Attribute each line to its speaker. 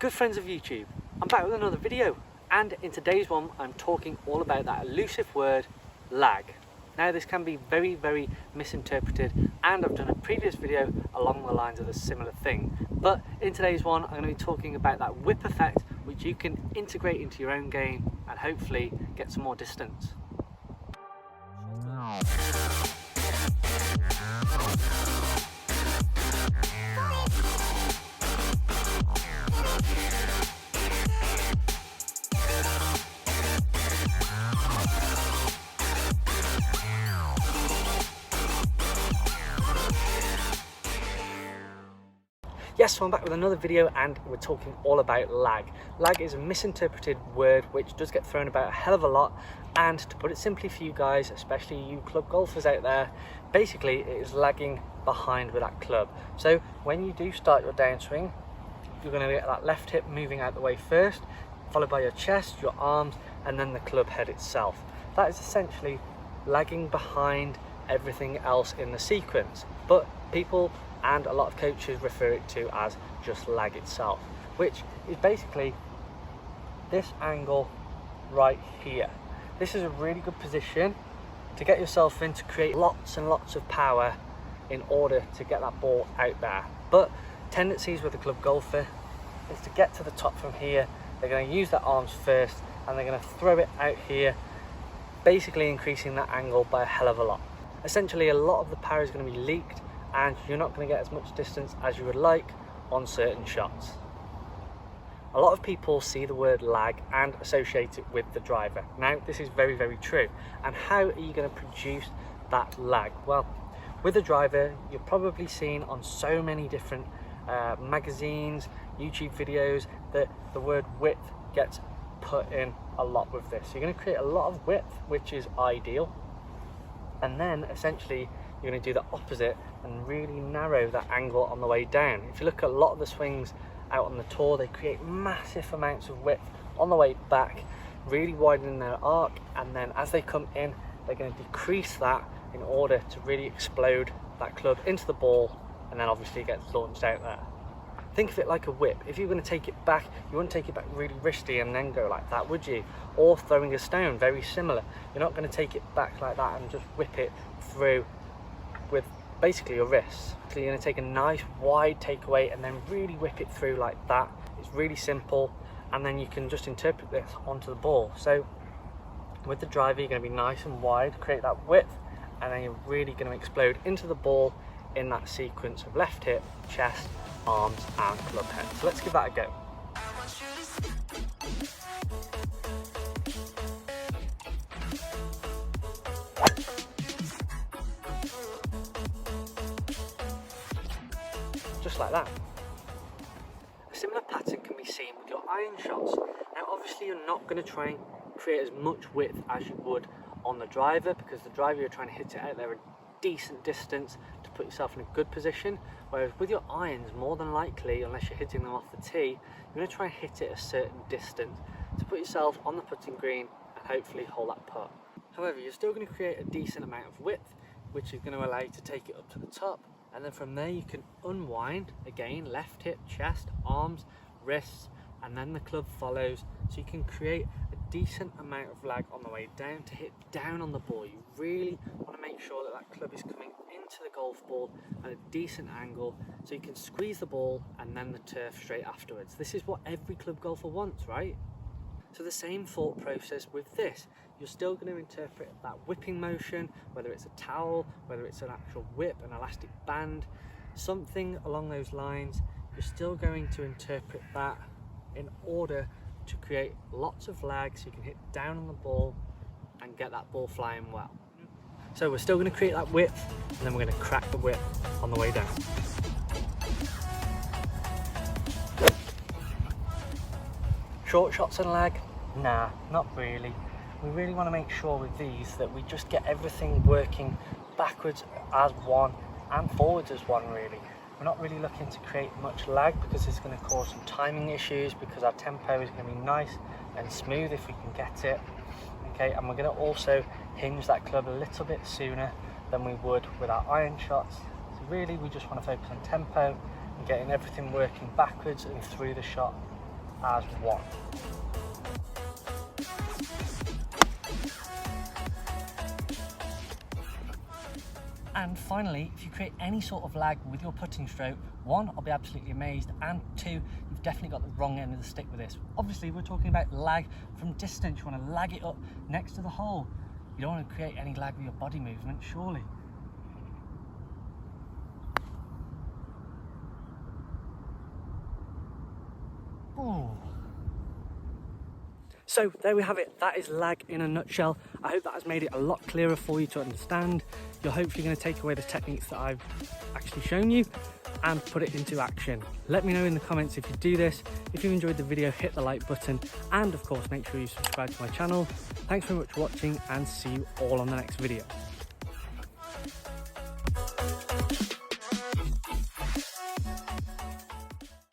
Speaker 1: Good friends of YouTube, I'm back with another video, and in today's one I'm talking all about that elusive word lag. Now this can be very misinterpreted, and I've done a previous video along the lines of a similar thing, but in today's one I'm going to be talking about that whip effect which you can integrate into your own game and hopefully get some more distance. Yes, so I'm back with another video and we're talking all about lag. Lag is a misinterpreted word which does get thrown about a hell of a lot, and to put it simply for you guys, especially you club golfers out there, basically it is lagging behind with that club. So when you do start your downswing, you're going to get that left hip moving out the way first, followed by your chest, your arms, and then the club head itself. That is essentially lagging behind everything else in the sequence, but people and a lot of coaches refer it to as just lag itself, which is basically this angle right here. This is a really good position to get yourself in to create lots and lots of power in order to get that ball out there. But tendencies with a club golfer is to get to the top from here. They're going to use their arms first and they're going to throw it out here, basically increasing that angle by a hell of a lot. Essentially, a lot of the power is going to be leaked and you're not going to get as much distance as you would like on certain shots. A lot of people see the word lag and associate it with the driver. Now this is very true. And how are you going to produce that lag? Well, with a driver, you're probably seen on so many different magazines, YouTube videos, that the word width gets put in a lot with this. You're going to create a lot of width, which is ideal, and then essentially you're going to do the opposite and really narrow that angle on the way down. If you look at a lot of the swings out on the tour, they create massive amounts of width on the way back, really widening their arc, and then as they come in, they're going to decrease that in order to really explode that club into the ball, and then obviously it gets launched out there. Think of it like a whip. If you're going to take it back, you wouldn't take it back really risky and then go like that, would you? Or throwing a stone, very similar. You're not going to take it back like that and just whip it through with basically your wrists. So you're going to take a nice wide takeaway and then really whip it through like that. It's really simple, and then you can just interpret this onto the ball. So with the driver, you're going to be nice and wide, create that width, and then you're really going to explode into the ball in that sequence of left hip, chest, arms and club head. So let's give that a go. Just like that. A similar pattern can be seen with your iron shots. Now obviously you're not going to try and create as much width as you would on the driver, because the driver you're trying to hit it out there a decent distance to put yourself in a good position, whereas with your irons, more than likely, unless you're hitting them off the tee, you're going to try and hit it a certain distance to put yourself on the putting green and hopefully hold that putt. However, you're still going to create a decent amount of width, which is going to allow you to take it up to the top, and then from there you can unwind again, left hip, chest, arms, wrists, and then the club follows, so you can create a decent amount of lag on the way down to hit down on the ball. You really want to make sure that that club is coming into the golf ball at a decent angle, so you can squeeze the ball and then the turf straight afterwards. This is what every club golfer wants, right? So the same thought process with this. You're still going to interpret that whipping motion, whether it's a towel, whether it's an actual whip, an elastic band, something along those lines. You're still going to interpret that in order to create lots of lag so you can hit down on the ball and get that ball flying well. So we're still going to create that width, and then we're going to crack the whip on the way down. Short shots and lag? Nah, not really. We really want to make sure with these that we just get everything working backwards as one and forwards as one, really. We're not really looking to create much lag because it's going to cause some timing issues, because our tempo is going to be nice and smooth if we can get it. Okay, and we're going to also hinge that club a little bit sooner than we would with our iron shots. So really we just want to focus on tempo and getting everything working backwards and through the shot as one. And finally, if you create any sort of lag with your putting stroke, one, I'll be absolutely amazed, and two, you've definitely got the wrong end of the stick with this. Obviously, we're talking about lag from distance. You want to lag it up next to the hole. You don't want to create any lag with your body movement, surely. Ooh. So there we have it, that is lag in a nutshell. I hope that has made it a lot clearer for you to understand. You're hopefully going to take away the techniques that I've actually shown you and put it into action. Let me know in the comments if you do this. If you enjoyed the video, hit the like button, and of course make sure you subscribe to my channel. Thanks very much for watching, and see you all on the next video.